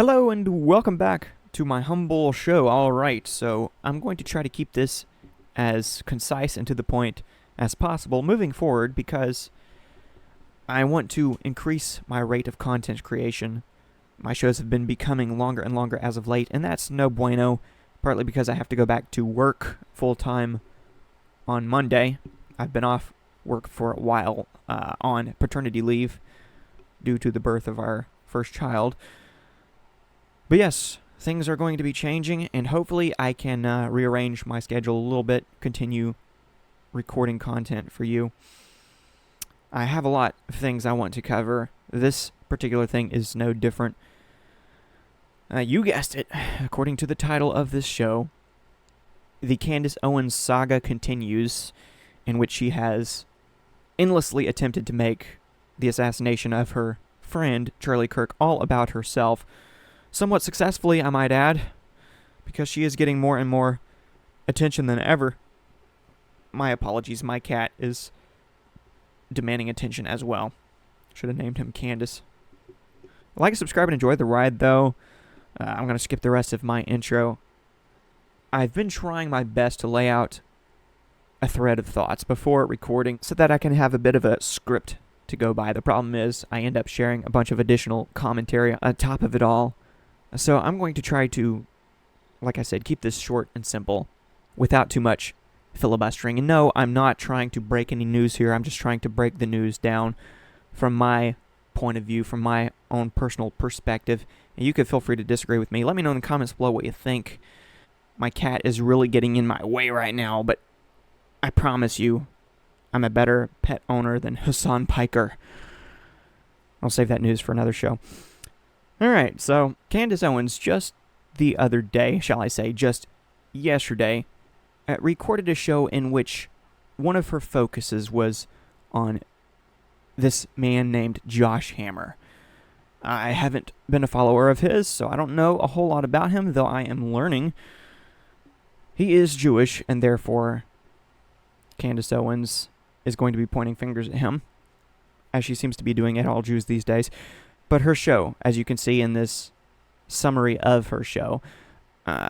Hello and welcome back to my humble show. Alright, so I'm going to try to keep this as concise and to the point as possible moving forward because I want to increase my rate of content creation. My shows have been becoming longer and longer as of late, and that's no bueno, partly because I have to go back to work full-time on Monday. I've been off work for a while on paternity leave due to the birth of our first child. But yes, things are going to be changing, and hopefully I can rearrange my schedule a little bit, continue recording content for you. I have a lot of things I want to cover. This particular thing is no different. You guessed it. According to the title of this show, the Candace Owens saga continues, in which she has endlessly attempted to make the assassination of her friend, Charlie Kirk, all about herself. Somewhat successfully, I might add, because she is getting more and more attention than ever. My apologies, my cat is demanding attention as well. Should have named him Candace. Like, subscribe, and enjoy the ride, though. I'm going to skip the rest of my intro. I've been trying my best to lay out a thread of thoughts before recording so that I can have a bit of a script to go by. The problem is I end up sharing a bunch of additional commentary on top of it all. So I'm going to try to, like I said, keep this short and simple without too much filibustering. And no, I'm not trying to break any news here. I'm just trying to break the news down from my point of view, from my own personal perspective. And you could feel free to disagree with me. Let me know in the comments below what you think. My cat is really getting in my way right now, but I promise you, I'm a better pet owner than Hassan Piker. I'll save that news for another show. Alright, so Candace Owens just the other day, shall I say, just yesterday, recorded a show in which one of her focuses was on this man named Josh Hammer. I haven't been a follower of his, so I don't know a whole lot about him, though I am learning. He is Jewish, and therefore Candace Owens is going to be pointing fingers at him, as she seems to be doing at all Jews these days. But her show, as you can see in this summary of her show,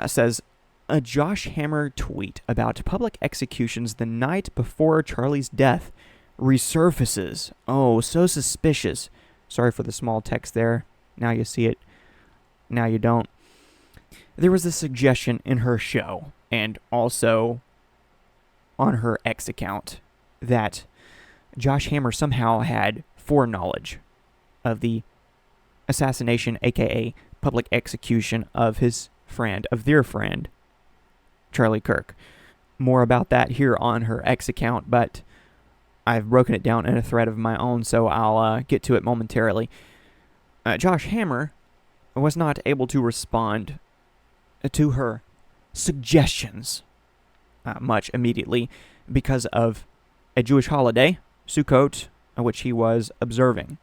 says, a Josh Hammer tweet about public executions the night before Charlie's death resurfaces. Oh, so suspicious. Sorry for the small text there. Now you see it. Now you don't. There was a suggestion in her show, and also on her X account, that Josh Hammer somehow had foreknowledge of the assassination, aka public execution of his friend, of their friend, Charlie Kirk. More about that here on her X account, but I've broken it down in a thread of my own, so I'll get to it momentarily. Josh Hammer was not able to respond to her suggestions much immediately because of a Jewish holiday, Sukkot, which he was observing.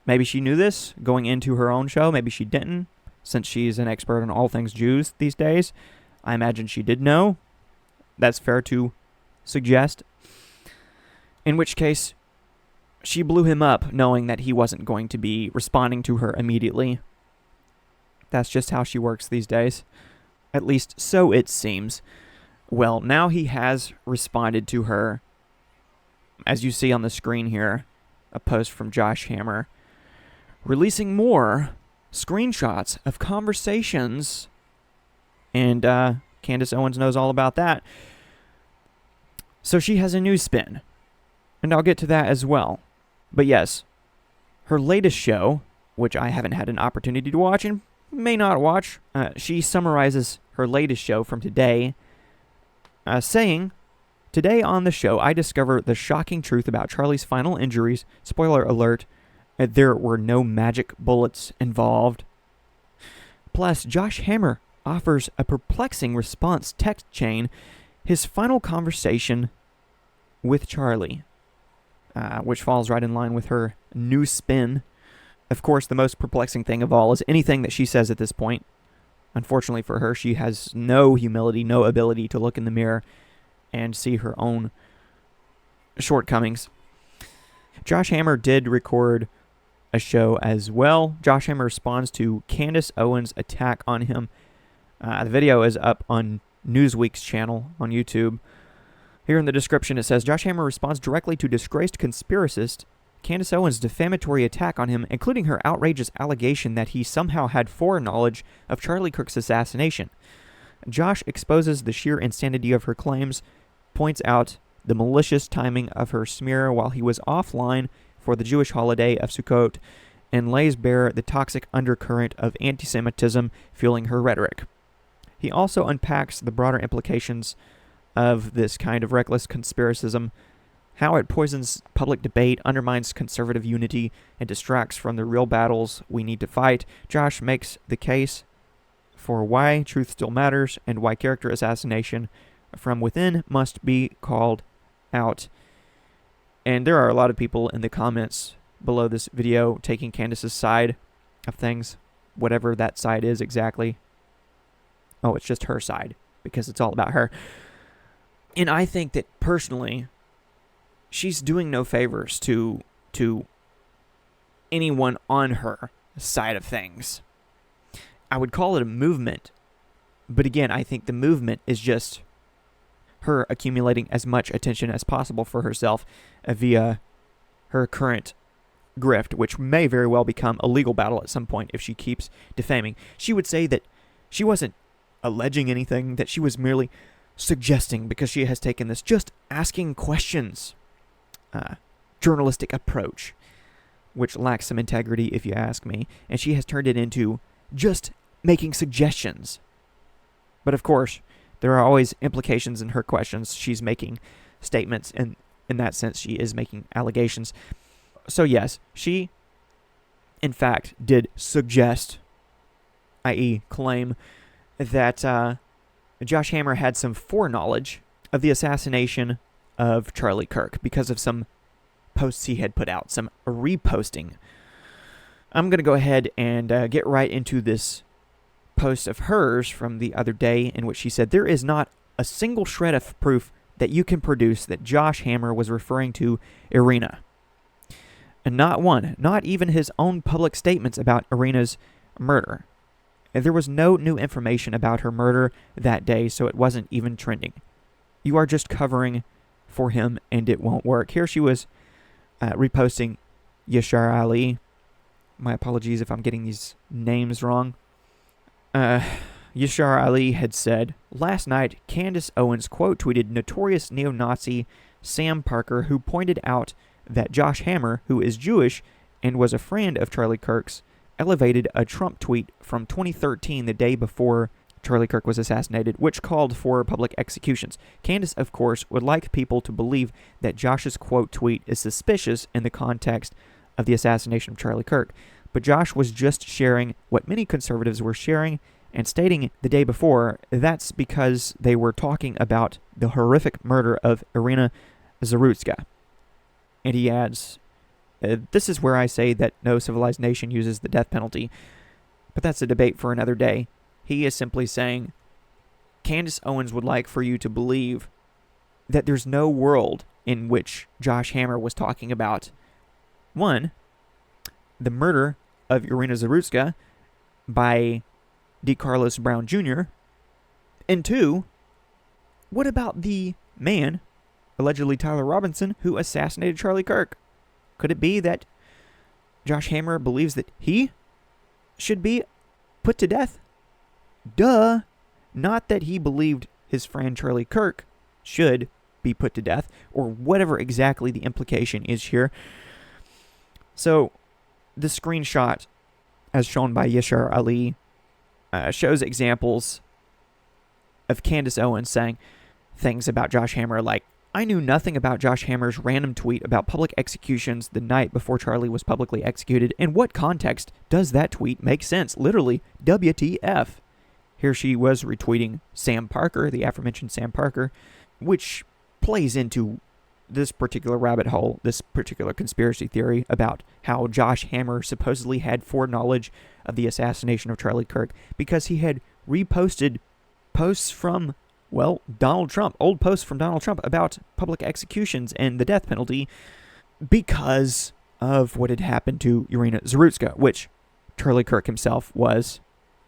Maybe she knew this going into her own show. Maybe she didn't, since she's an expert on all things Jews these days. I imagine she did know. That's fair to suggest. In which case, she blew him up knowing that he wasn't going to be responding to her immediately. That's just how she works these days. At least so it seems. Well, now he has responded to her. As you see on the screen here, a post from Josh Hammer, releasing more screenshots of conversations, and Candace Owens knows all about that. So she has a new spin, and I'll get to that as well. But yes, her latest show, which I haven't had an opportunity to watch and may not watch, she summarizes her latest show from today, saying, today on the show, I discover the shocking truth about Charlie's final injuries. Spoiler alert, there were no magic bullets involved. Plus, Josh Hammer offers a perplexing response text chain, his final conversation with Charlie, which falls right in line with her new spin. Of course, the most perplexing thing of all is anything that she says at this point. Unfortunately for her, she has no humility, no ability to look in the mirror and see her own shortcomings. Josh Hammer did record a show as well. Josh Hammer responds to Candace Owens' attack on him. The video is up on Newsweek's channel on YouTube. Here in the description it says, Josh Hammer responds directly to disgraced conspiracist Candace Owens' defamatory attack on him, including her outrageous allegation that he somehow had foreknowledge of Charlie Kirk's assassination. Josh exposes the sheer insanity of her claims, points out the malicious timing of her smear while he was offline for the Jewish holiday of Sukkot, and lays bare the toxic undercurrent of anti-Semitism fueling her rhetoric. He also unpacks the broader implications of this kind of reckless conspiracism, how it poisons public debate, undermines conservative unity, and distracts from the real battles we need to fight. Josh makes the case for why truth still matters and why character assassination from within must be called out. And there are a lot of people in the comments below this video taking Candace's side of things, whatever that side is exactly. Oh, it's just her side, because it's all about her. And I think that, personally, she's doing no favors to anyone on her side of things. I would call it a movement, but again, I think the movement is just her accumulating as much attention as possible for herself via her current grift, which may very well become a legal battle at some point if she keeps defaming. She would say that she wasn't alleging anything, that she was merely suggesting, because she has taken this just asking questions journalistic approach, which lacks some integrity if you ask me, and she has turned it into just making suggestions. But of course, there are always implications in her questions. She's making statements, and in that sense, she is making allegations. So yes, she, in fact, did suggest, i.e. claim, that Josh Hammer had some foreknowledge of the assassination of Charlie Kirk because of some posts he had put out, some reposting. I'm going to go ahead and get right into this post of hers from the other day in which she said, there is not a single shred of proof that you can produce that Josh Hammer was referring to Irina. And not one, not even his own public statements about Irina's murder. And there was no new information about her murder that day, so it wasn't even trending. You are just covering for him, and it won't work. Here she was reposting Yashar Ali. My apologies if I'm getting these names wrong. Yashar Ali had said, last night, Candace Owens quote-tweeted notorious neo-Nazi Sam Parker, who pointed out that Josh Hammer, who is Jewish and was a friend of Charlie Kirk's, elevated a Trump tweet from 2013, the day before Charlie Kirk was assassinated, which called for public executions. Candace, of course, would like people to believe that Josh's quote tweet is suspicious in the context of the assassination of Charlie Kirk. But Josh was just sharing what many conservatives were sharing and stating the day before. That's because they were talking about the horrific murder of Irina Zarutska. And he adds, this is where I say that no civilized nation uses the death penalty, but that's a debate for another day. He is simply saying, Candace Owens would like for you to believe that there's no world in which Josh Hammer was talking about, one, the murder of Irina Zarutska by D. Carlos Brown Jr., and two, what about the man, allegedly Tyler Robinson, who assassinated Charlie Kirk? Could it be that Josh Hammer believes that he should be put to death? Duh. Not that he believed his friend Charlie Kirk should be put to death, or whatever exactly the implication is here. So, the screenshot, as shown by Yashar Ali, shows examples of Candace Owens saying things about Josh Hammer like, I knew nothing about Josh Hammer's random tweet about public executions the night before Charlie was publicly executed. In what context does that tweet make sense? Literally, WTF. Here she was retweeting Sam Parker, the aforementioned Sam Parker, which plays into this particular rabbit hole, this particular conspiracy theory about how Josh Hammer supposedly had foreknowledge of the assassination of Charlie Kirk because he had reposted posts from, well, Donald Trump, old posts from Donald Trump about public executions and the death penalty because of what had happened to Irina Zarutska, which Charlie Kirk himself was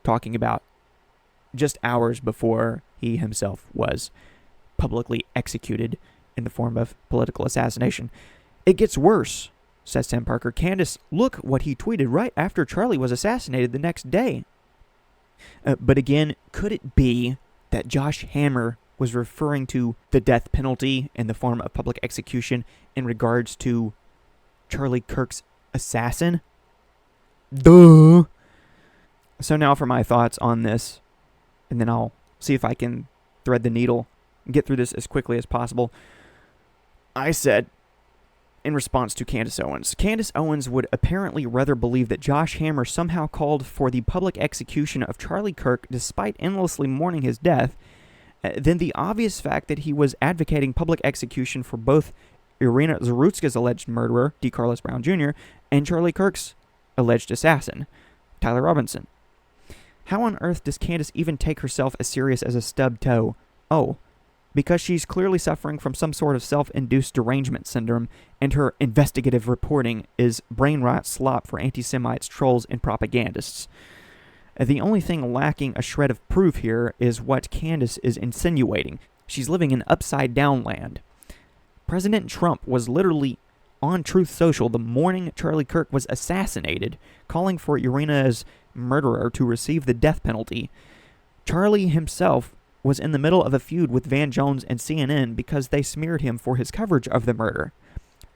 talking about just hours before he himself was publicly executed in the form of political assassination. It gets worse, says Tim Parker. Candace, look what he tweeted right after Charlie was assassinated the next day. But again, could it be that Josh Hammer was referring to the death penalty in the form of public execution in regards to Charlie Kirk's assassin? Duh! So now for my thoughts on this, and then I'll see if I can thread the needle and get through this as quickly as possible. I said, in response to Candace Owens would apparently rather believe that Josh Hammer somehow called for the public execution of Charlie Kirk despite endlessly mourning his death than the obvious fact that he was advocating public execution for both Irina Zarutska's alleged murderer, D. Carlos Brown Jr., and Charlie Kirk's alleged assassin, Tyler Robinson. How on earth does Candace even take herself as serious as a stubbed toe? Oh, because she's clearly suffering from some sort of self-induced derangement syndrome, and her investigative reporting is brain rot slop for anti-Semites, trolls, and propagandists. The only thing lacking a shred of proof here is what Candace is insinuating. She's living in upside-down land. President Trump was literally on Truth Social the morning Charlie Kirk was assassinated, calling for Irina's murderer to receive the death penalty. Charlie himself was in the middle of a feud with Van Jones and CNN because they smeared him for his coverage of the murder.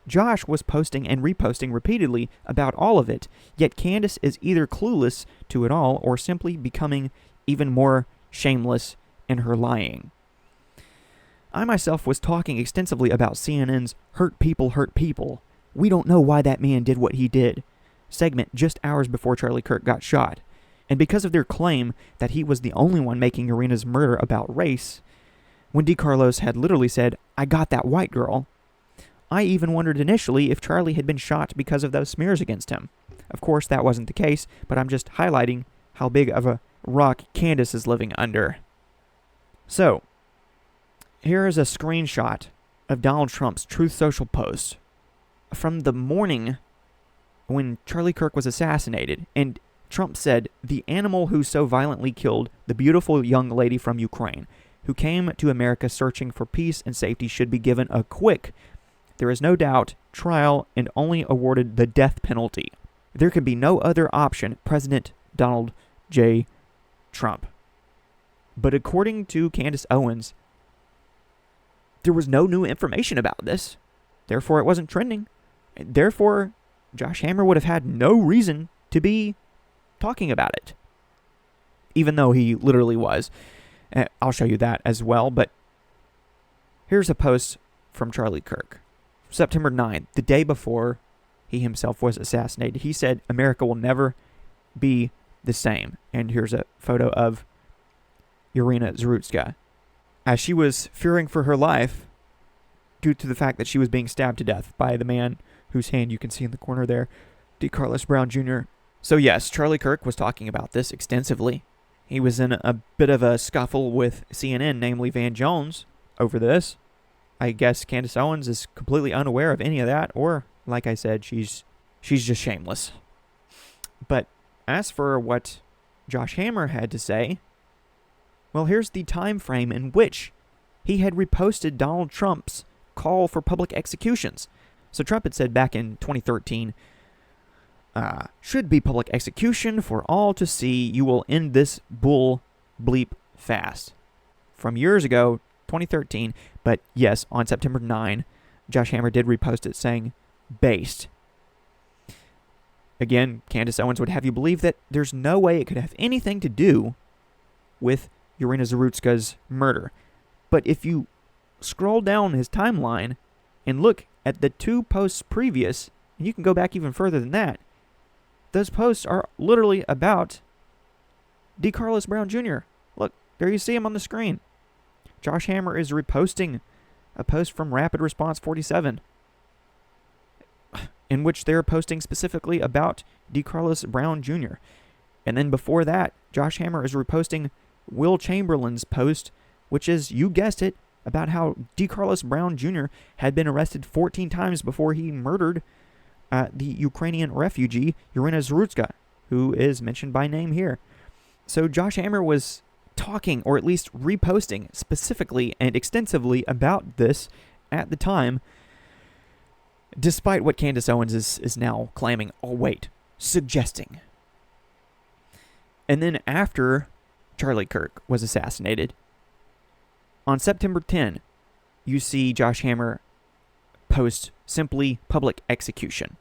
Josh was posting and reposting repeatedly about all of it, yet Candace is either clueless to it all or simply becoming even more shameless in her lying. I myself was talking extensively about CNN's hurt people, we don't know why that man did what he did segment just hours before Charlie Kirk got shot. And because of their claim that he was the only one making Irina's murder about race, when DeCarlos had literally said, "I got that white girl," I even wondered initially if Charlie had been shot because of those smears against him. Of course, that wasn't the case, but I'm just highlighting how big of a rock Candace is living under. So, here is a screenshot of Donald Trump's Truth Social post from the morning when Charlie Kirk was assassinated, and Trump said, "The animal who so violently killed the beautiful young lady from Ukraine, who came to America searching for peace and safety, should be given a quick, there is no doubt, trial and only awarded the death penalty. There can be no other option, President Donald J. Trump." But according to Candace Owens, there was no new information about this. Therefore, it wasn't trending. Therefore, Josh Hammer would have had no reason to be talking about it, even though he literally was. I'll show you that as well, but here's a post from Charlie Kirk. September 9th, the day before he himself was assassinated, he said, "America will never be the same." And here's a photo of Irina Zarutska, as she was fearing for her life due to the fact that she was being stabbed to death by the man whose hand you can see in the corner there, D. Carlos Brown Jr. So yes, Charlie Kirk was talking about this extensively. He was in a bit of a scuffle with CNN, namely Van Jones, over this. I guess Candace Owens is completely unaware of any of that, or, like I said, she's just shameless. But as for what Josh Hammer had to say, well, here's the time frame in which he had reposted Donald Trump's call for public executions. So Trump had said back in 2013, "Should be public execution for all to see. You will end this bull bleep fast." From years ago, 2013, but yes, on September 9, Josh Hammer did repost it saying, "Based." Again, Candace Owens would have you believe that there's no way it could have anything to do with Irina Zarutska's murder. But if you scroll down his timeline and look at the two posts previous, and you can go back even further than that, those posts are literally about D. Carlos Brown Jr. Look, there you see him on the screen. Josh Hammer is reposting a post from Rapid Response 47, in which they're posting specifically about D. Carlos Brown Jr. And then before that, Josh Hammer is reposting Will Chamberlain's post, which is, you guessed it, about how D. Carlos Brown Jr. had been arrested 14 times before he murdered the Ukrainian refugee Irina Zrutska, who is mentioned by name here. So Josh Hammer was talking, or at least reposting, specifically and extensively about this at the time, despite what Candace Owens is now claiming. Oh, wait, suggesting. And then after Charlie Kirk was assassinated, on September 10, you see Josh Hammer post simply public execution.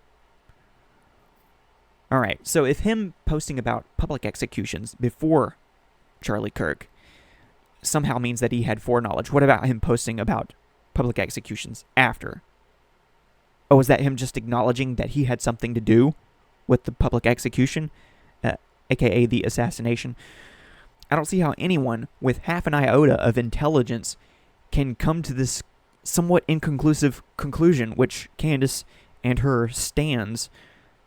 All right, so if him posting about public executions before Charlie Kirk somehow means that he had foreknowledge, what about him posting about public executions after? Oh, is that him just acknowledging that he had something to do with the public execution, aka the assassination? I don't see how anyone with half an iota of intelligence can come to this somewhat inconclusive conclusion, which Candace and her stands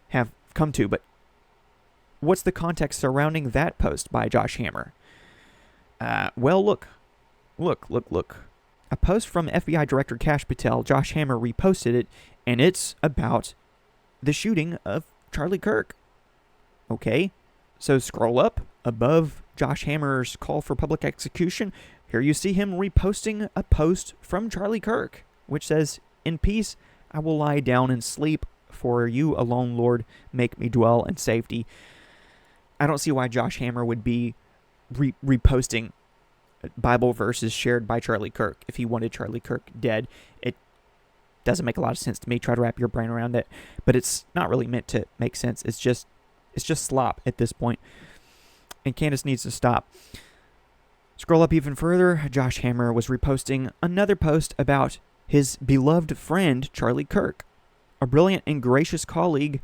have come to. But what's the context surrounding that post by Josh Hammer? Well, look. A post from FBI Director Kash Patel, Josh Hammer reposted it, and it's about the shooting of Charlie Kirk. Okay, so scroll up above Josh Hammer's call for public execution. Here you see him reposting a post from Charlie Kirk, which says, "In peace I will lie down and sleep, for you alone, Lord, make me dwell in safety." I don't see why Josh Hammer would be reposting Bible verses shared by Charlie Kirk if he wanted Charlie Kirk dead. It doesn't make a lot of sense to me. Try to wrap your brain around it, but it's not really meant to make sense. It's just slop at this point, and Candace needs to stop. Scroll up even further. Josh Hammer was reposting another post about his beloved friend Charlie Kirk, a brilliant and gracious colleague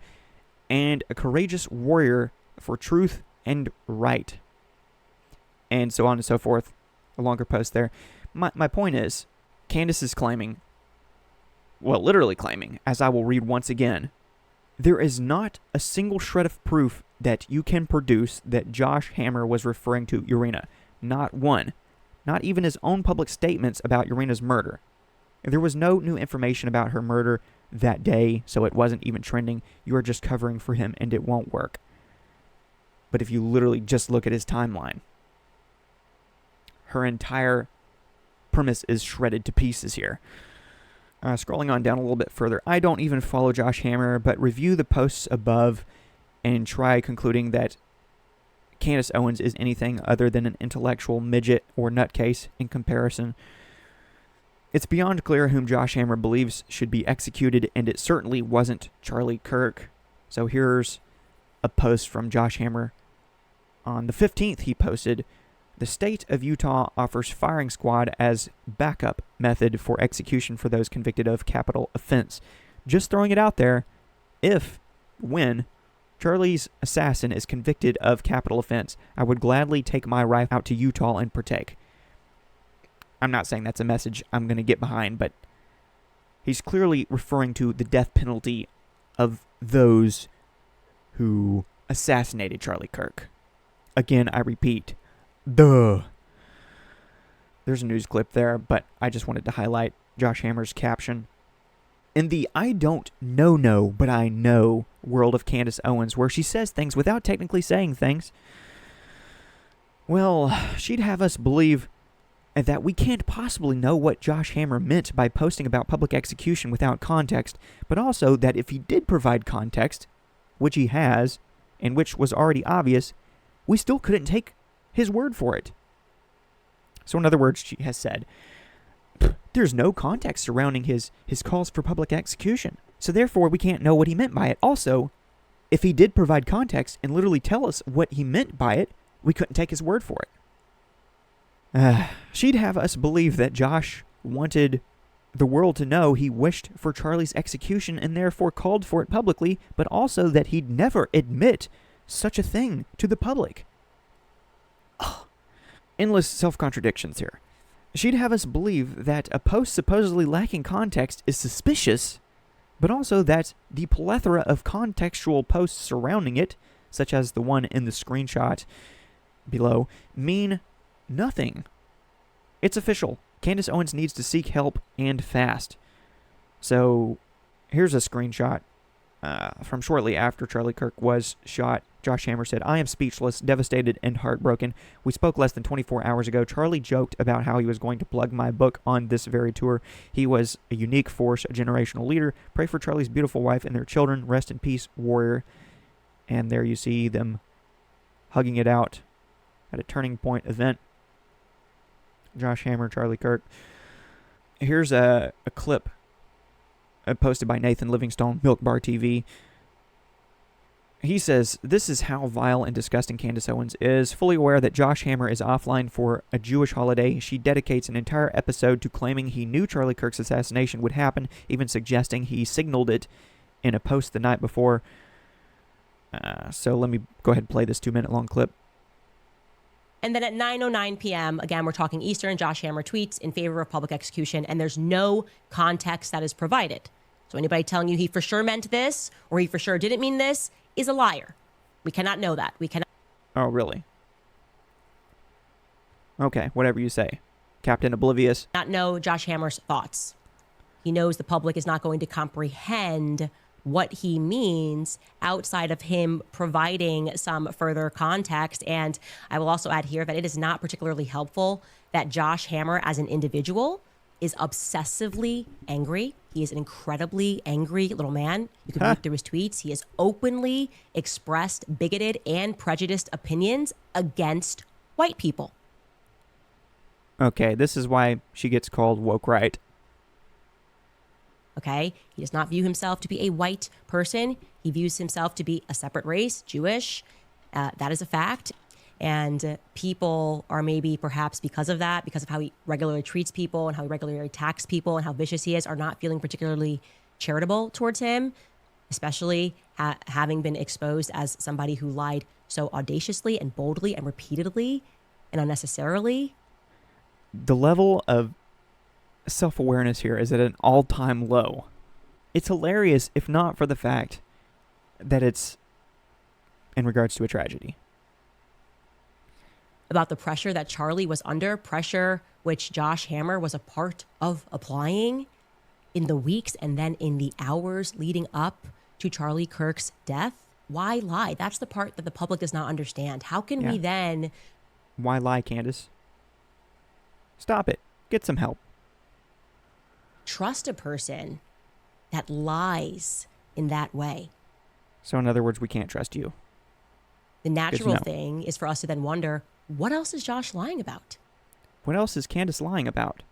and a courageous warrior for truth and right, and so on and so forth. A longer post there. My point is, Candace is claiming, well, literally claiming, as I will read once again, there is not a single shred of proof that you can produce that Josh Hammer was referring to Irina. Not one. Not even his own public statements about Irina's murder. There was no new information about her murder that day, so it wasn't even trending. You are just covering for him, and it won't work. But if you literally just look at his timeline, her entire premise is shredded to pieces here. Scrolling on down a little bit further, I don't even follow Josh Hammer, but review the posts above and try concluding that Candace Owens is anything other than an intellectual midget or nutcase in comparison. It's beyond clear whom Josh Hammer believes should be executed, and it certainly wasn't Charlie Kirk. So here's a post from Josh Hammer. On the 15th, he posted, "The state of Utah offers firing squad as backup method for execution for those convicted of capital offense. Just throwing it out there, when Charlie's assassin is convicted of capital offense, I would gladly take my rifle out to Utah and partake." I'm not saying that's a message I'm going to get behind, but he's clearly referring to the death penalty of those who assassinated Charlie Kirk. Again, I repeat, duh. There's a news clip there, but I just wanted to highlight Josh Hammer's caption. In the I don't know, but I know world of Candace Owens, where she says things without technically saying things, well, she'd have us believe that we can't possibly know what Josh Hammer meant by posting about public execution without context, but also that if he did provide context, which he has, and which was already obvious, we still couldn't take his word for it. So in other words, she has said, there's no context surrounding his calls for public execution, so therefore we can't know what he meant by it. Also, if he did provide context and literally tell us what he meant by it, we couldn't take his word for it. She'd have us believe that Josh wanted the world to know he wished for Charlie's execution and therefore called for it publicly, but also that he'd never admit such a thing to the public. Endless self-contradictions here. She'd have us believe that a post supposedly lacking context is suspicious, but also that the plethora of contextual posts surrounding it, such as the one in the screenshot below, mean nothing. It's official. Candace Owens needs to seek help and fast. So, here's a screenshot. from shortly after Charlie Kirk was shot. Josh Hammer said, "I am speechless, devastated, and heartbroken. We spoke less than 24 hours ago. Charlie joked about how he was going to plug my book on this very tour. He was a unique force, a generational leader. Pray for Charlie's beautiful wife and their children. Rest in peace, warrior." And there you see them hugging it out at a Turning Point event. Josh Hammer, Charlie Kirk. Here's a clip posted by Nathan Livingstone, Milk Bar TV. He says, "This is how vile and disgusting Candace Owens is. Fully aware that Josh Hammer is offline for a Jewish holiday, she dedicates an entire episode to claiming he knew Charlie Kirk's assassination would happen, even suggesting he signaled it in a post the night before." So let me go ahead and play this 2-minute long clip. And then at 9:09 p.m., again, we're talking Eastern, Josh Hammer tweets in favor of public execution, and there's no context that is provided. So anybody telling you he for sure meant this or he for sure didn't mean this is a liar. We cannot know that. We cannot. Oh, really? Okay, whatever you say. Captain Oblivious. Not know Josh Hammer's thoughts. He knows the public is not going to comprehend what he means outside of him providing some further context. And I will also add here that it is not particularly helpful that Josh Hammer as an individual is obsessively angry. He is an incredibly angry little man. You can read through his tweets. He has openly expressed bigoted and prejudiced opinions against white people. Okay, this is why she gets called woke right. Okay, he does not view himself to be a white person. He views himself to be a separate race, Jewish. That is a fact. And people are maybe perhaps because of that, because of how he regularly treats people and how he regularly attacks people and how vicious he is, are not feeling particularly charitable towards him, especially having been exposed as somebody who lied so audaciously and boldly and repeatedly and unnecessarily. The level of self-awareness here is at an all-time low. It's hilarious, if not for the fact that it's in regards to a tragedy. About the pressure that Charlie was under, pressure which Josh Hammer was a part of applying in the weeks and then in the hours leading up to Charlie Kirk's death. Why lie? That's the part that the public does not understand. How can we then... Why lie, Candace? Stop it. Get some help. Trust a person that lies in that way. So in other words, we can't trust you. The natural thing is for us to then wonder, what else is Josh lying about? What else is Candace lying about?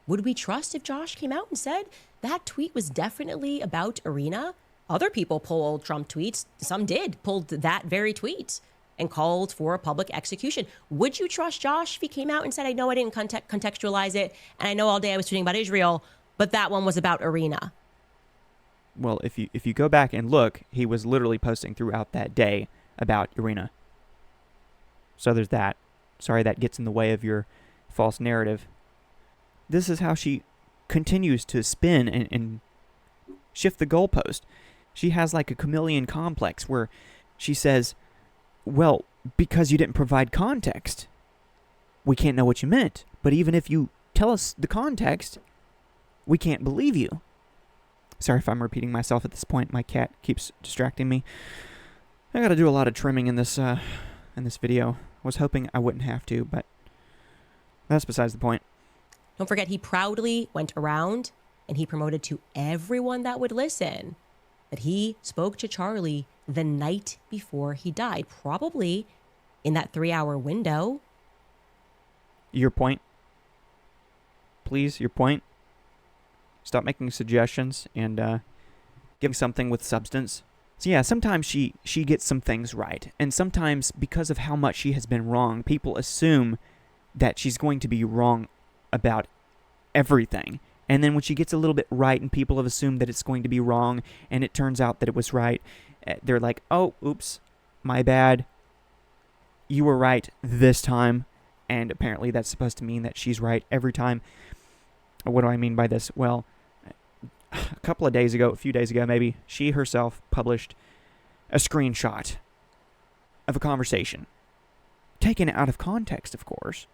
Would we trust if Josh came out and said that tweet was definitely about Irina? Other people pulled Trump tweets. Some did, pulled that very tweet and called for a public execution. Would you trust Josh if he came out and said, I know I didn't contextualize it, and I know all day I was tweeting about Israel, but that one was about Irina? Well, if you go back and look, he was literally posting throughout that day about Irina. So there's that. Sorry that gets in the way of your false narrative. This is how she continues to spin and shift the goalpost. She has like a chameleon complex where she says, well, because you didn't provide context, we can't know what you meant. But even if you tell us the context, we can't believe you. Sorry if I'm repeating myself at this point. My cat keeps distracting me. I gotta do a lot of trimming in this video. Was hoping I wouldn't have to, but that's besides the point. Don't forget, he proudly went around and he promoted to everyone that would listen that he spoke to Charlie the night before he died, probably in that 3-hour window. Your point? Please, your point? Stop making suggestions and give something with substance. So yeah, sometimes she gets some things right, and sometimes because of how much she has been wrong, people assume that she's going to be wrong about everything. And then when she gets a little bit right and people have assumed that it's going to be wrong and it turns out that it was right, they're like, oh, oops, my bad. You were right this time. And apparently that's supposed to mean that she's right every time. What do I mean by this? Well, a few days ago maybe, she herself published a screenshot of a conversation. Taken out of context, of course.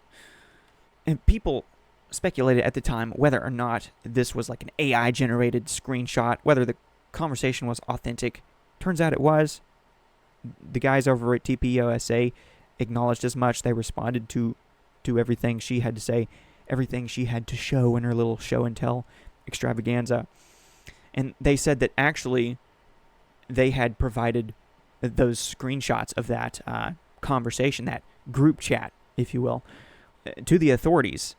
And people speculated at the time whether or not this was like an AI-generated screenshot, whether the conversation was authentic. Turns out it was. The guys over at TPUSA acknowledged as much. They responded to everything she had to say, everything she had to show in her little show and tell extravaganza. And they said that actually they had provided those screenshots of that conversation, that group chat, if you will, to the authorities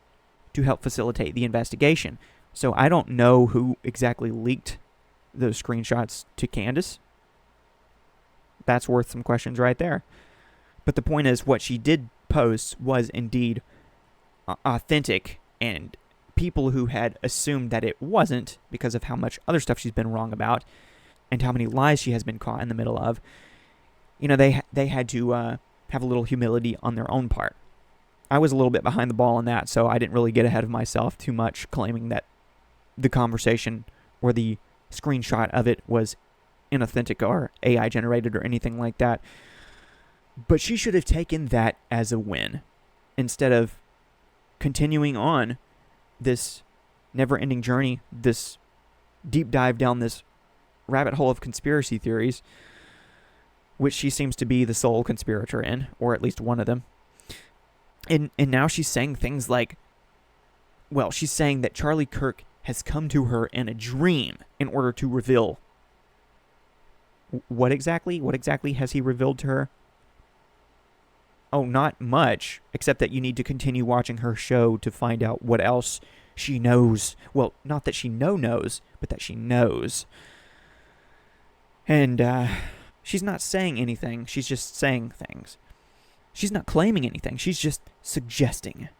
to help facilitate the investigation. So I don't know who exactly leaked those screenshots to Candace. That's worth some questions right there. But the point is, what she did post was indeed authentic, and people who had assumed that it wasn't because of how much other stuff she's been wrong about and how many lies she has been caught in the middle of, they had to have a little humility on their own part. I was a little bit behind the ball on that, so I didn't really get ahead of myself too much claiming that the conversation or the screenshot of it was inauthentic or AI generated or anything like that. But she should have taken that as a win instead of continuing on this never-ending journey, this deep dive down this rabbit hole of conspiracy theories, which she seems to be the sole conspirator in, or at least one of them. And now she's saying things like, well, she's saying that Charlie Kirk has come to her in a dream in order to reveal. What exactly? What exactly has he revealed to her? Oh, not much, except that you need to continue watching her show to find out what else she knows. Well, not that she knows, but that she knows. And she's not saying anything. She's just saying things. She's not claiming anything. She's just suggesting.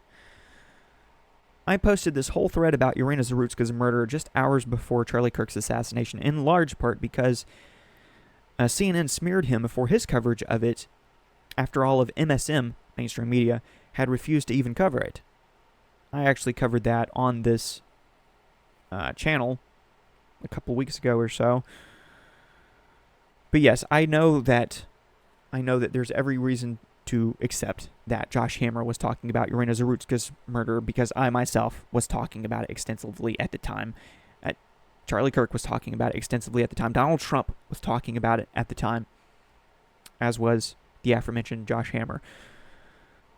I posted this whole thread about Irina Zarutska's murder just hours before Charlie Kirk's assassination, in large part because CNN smeared him for his coverage of it after all of MSM, mainstream media, had refused to even cover it. I actually covered that on this channel a couple weeks ago or so. But yes, I know that there's every reason to accept that Josh Hammer was talking about Irina Zarutska's murder because I myself was talking about it extensively at the time. Charlie Kirk was talking about it extensively at the time. Donald Trump was talking about it at the time, as was the aforementioned Josh Hammer.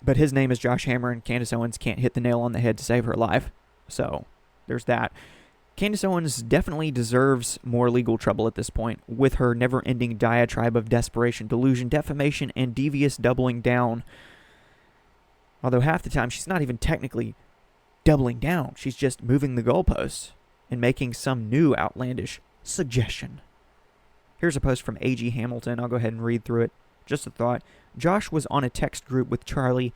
But his name is Josh Hammer, and Candace Owens can't hit the nail on the head to save her life. So there's that. Candace Owens definitely deserves more legal trouble at this point, with her never-ending diatribe of desperation, delusion, defamation, and devious doubling down. Although half the time she's not even technically doubling down. She's just moving the goalposts and making some new outlandish suggestion. Here's a post from A.G. Hamilton. I'll go ahead and read through it. Just a thought. Josh was on a text group with Charlie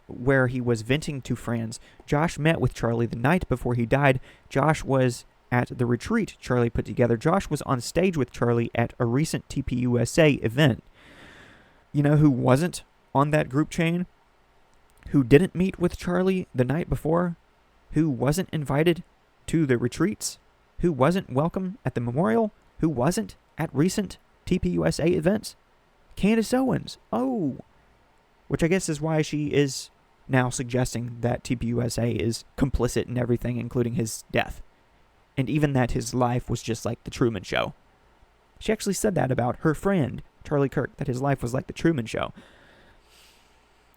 where he was venting to friends. Josh met with Charlie the night before he died. Josh was at the retreat Charlie put together. Josh was on stage with Charlie at a recent TPUSA event. You know who wasn't on that group chain? Who didn't meet with Charlie the night before? Who wasn't invited to the retreats? Who wasn't welcome at the memorial? Who wasn't at recent TPUSA events? Candace Owens. Oh. Which I guess is why she is now suggesting that TPUSA is complicit in everything, including his death. And even that his life was just like the Truman Show. She actually said that about her friend, Charlie Kirk, that his life was like the Truman Show.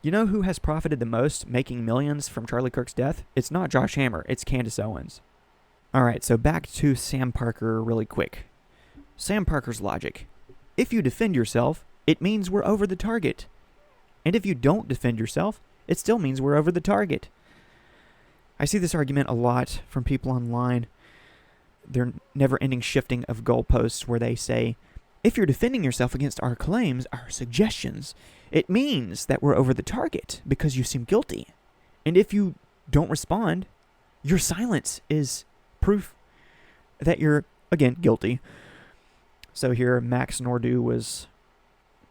You know who has profited the most, making millions from Charlie Kirk's death? It's not Josh Hammer, it's Candace Owens. Alright, so back to Sam Parker really quick. Sam Parker's logic. If you defend yourself, it means we're over the target. And if you don't defend yourself, it still means we're over the target. I see this argument a lot from people online. Their never-ending shifting of goalposts where they say, if you're defending yourself against our claims, our suggestions, it means that we're over the target because you seem guilty. And if you don't respond, your silence is proof that you're, again, guilty. So here, Max Nordu was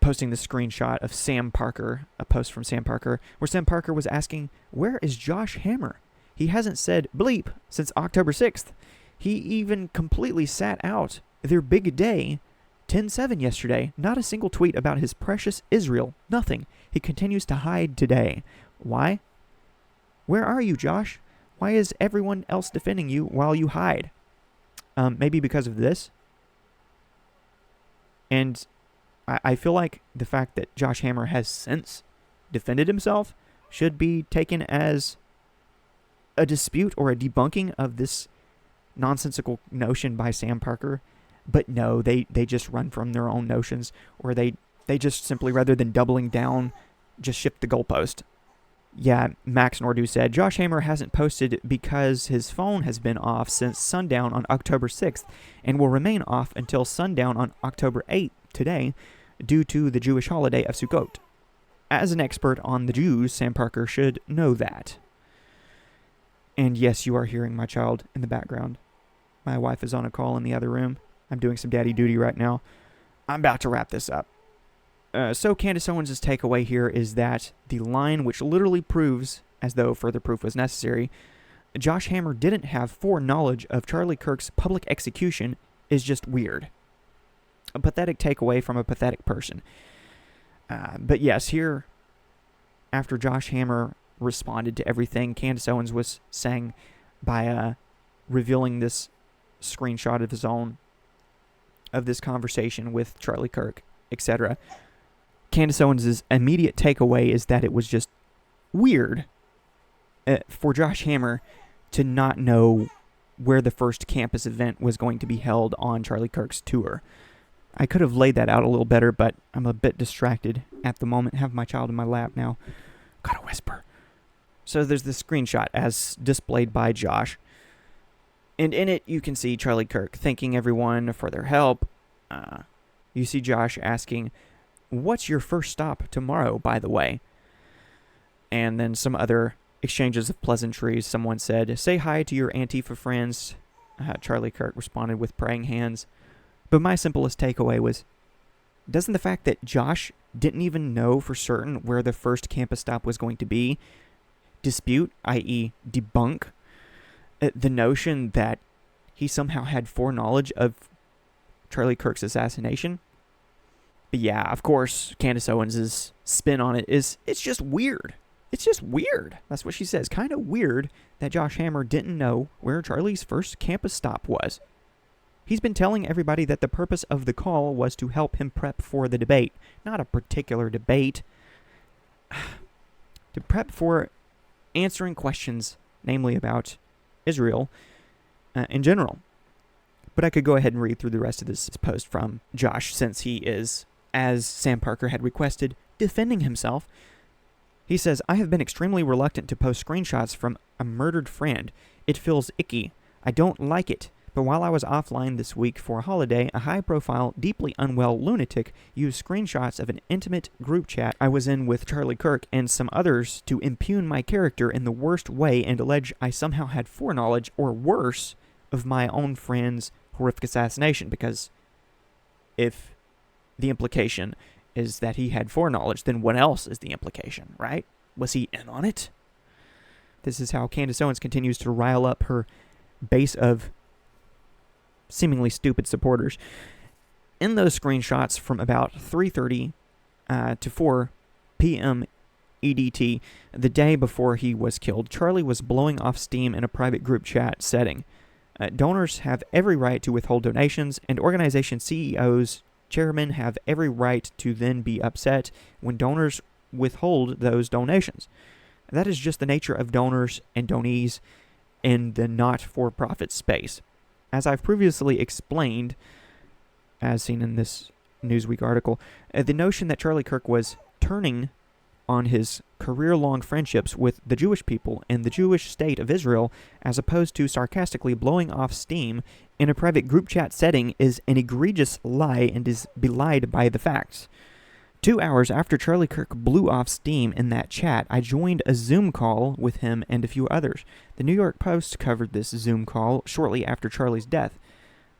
posting the screenshot of Sam Parker, a post from Sam Parker, where Sam Parker was asking, where is Josh Hammer? He hasn't said bleep since October 6th. He even completely sat out their big day 10/7 yesterday. Not a single tweet about his precious Israel. Nothing. He continues to hide today. Why? Where are you, Josh? Why is everyone else defending you while you hide? Maybe because of this. And I feel like the fact that Josh Hammer has since defended himself should be taken as a dispute or a debunking of this nonsensical notion by Sam Parker. But no, they just run from their own notions, or they just simply, rather than doubling down, just shift the goalpost. Yeah, Max Nordu said, Josh Hammer hasn't posted because his phone has been off since sundown on October 6th and will remain off until sundown on October 8th today due to the Jewish holiday of Sukkot. As an expert on the Jews, Sam Parker should know that. And yes, you are hearing my child in the background. My wife is on a call in the other room. I'm doing some daddy duty right now. I'm about to wrap this up. So Candace Owens' takeaway here is that the line, which literally proves, as though further proof was necessary, Josh Hammer didn't have foreknowledge of Charlie Kirk's public execution, is just weird. A pathetic takeaway from a pathetic person. But yes, here, after Josh Hammer responded to everything Candace Owens was saying by revealing this screenshot of his own, of this conversation with Charlie Kirk, etc., Candace Owens' immediate takeaway is that it was just weird for Josh Hammer to not know where the first campus event was going to be held on Charlie Kirk's tour. I could have laid that out a little better, but I'm a bit distracted at the moment. Have my child in my lap now. Gotta whisper. So there's this screenshot as displayed by Josh. And in it, you can see Charlie Kirk thanking everyone for their help. You see Josh asking, what's your first stop tomorrow, by the way? And then some other exchanges of pleasantries. Someone said, say hi to your Antifa friends. Charlie Kirk responded with praying hands. But my simplest takeaway was, doesn't the fact that Josh didn't even know for certain where the first campus stop was going to be dispute, i.e. debunk, the notion that he somehow had foreknowledge of Charlie Kirk's assassination? But yeah, of course, Candace Owens' spin on it is, it's just weird. It's just weird. That's what she says. Kind of weird that Josh Hammer didn't know where Charlie's first campus stop was. He's been telling everybody that the purpose of the call was to help him prep for the debate. Not a particular debate. To prep for answering questions, namely about Israel in general. But I could go ahead and read through the rest of this post from Josh, since he is, as Sam Parker had requested, defending himself. He says, I have been extremely reluctant to post screenshots from a murdered friend. It feels icky. I don't like it. But while I was offline this week for a holiday, a high-profile, deeply unwell lunatic used screenshots of an intimate group chat I was in with Charlie Kirk and some others to impugn my character in the worst way and allege I somehow had foreknowledge, or worse, of my own friend's horrific assassination. Because if the implication is that he had foreknowledge, then what else is the implication, right? Was he in on it? This is how Candace Owens continues to rile up her base of seemingly stupid supporters. In those screenshots from about 3:30 to 4 p.m. EDT, the day before he was killed, Charlie was blowing off steam in a private group chat setting. Donors have every right to withhold donations, and organization CEOs, chairmen have every right to then be upset when donors withhold those donations. That is just the nature of donors and donees in the not-for-profit space. As I've previously explained, as seen in this Newsweek article, the notion that Charlie Kirk was turning on his career-long friendships with the Jewish people and the Jewish state of Israel, as opposed to sarcastically blowing off steam in a private group chat setting, is an egregious lie and is belied by the facts. 2 hours after Charlie Kirk blew off steam in that chat, I joined a Zoom call with him and a few others. The New York Post covered this Zoom call shortly after Charlie's death.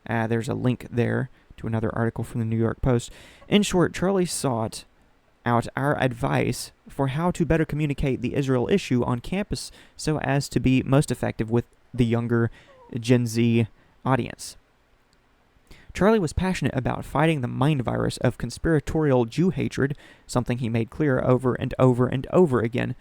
There's a link there to another article from the New York Post. In short, Charlie sought out our advice for how to better communicate the Israel issue on campus so as to be most effective with the younger Gen Z audience. Charlie was passionate about fighting the mind virus of conspiratorial Jew hatred, something he made clear over and over and over again.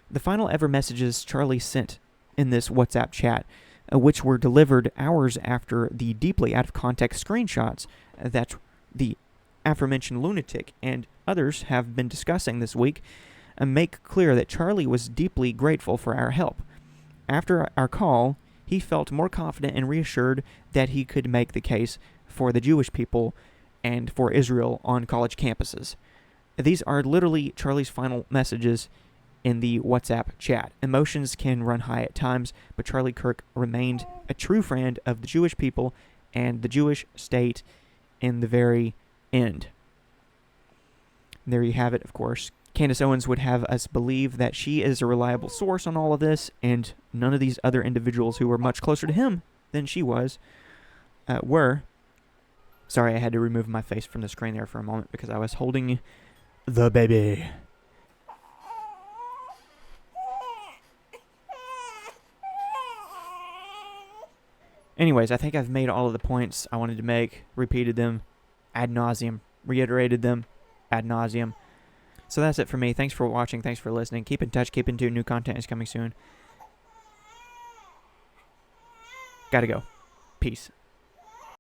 The final ever messages Charlie sent in this WhatsApp chat, which were delivered hours after the deeply out-of-context screenshots that the aforementioned lunatic and others have been discussing this week, and make clear that Charlie was deeply grateful for our help. After our call, he felt more confident and reassured that he could make the case for the Jewish people and for Israel on college campuses. These are literally Charlie's final messages in the WhatsApp chat. Emotions can run high at times, but Charlie Kirk remained a true friend of the Jewish people and the Jewish state in the very end. There you have it, of course. Candace Owens would have us believe that she is a reliable source on all of this, and none of these other individuals who were much closer to him than she was were. Sorry, I had to remove my face from the screen there for a moment because I was holding the baby. Anyways, I think I've made all of the points I wanted to make, repeated them ad nauseum, reiterated them ad nauseum. So that's it for me. Thanks for watching. Thanks for listening. Keep in touch. Keep in tune. New content is coming soon. Gotta go. Peace.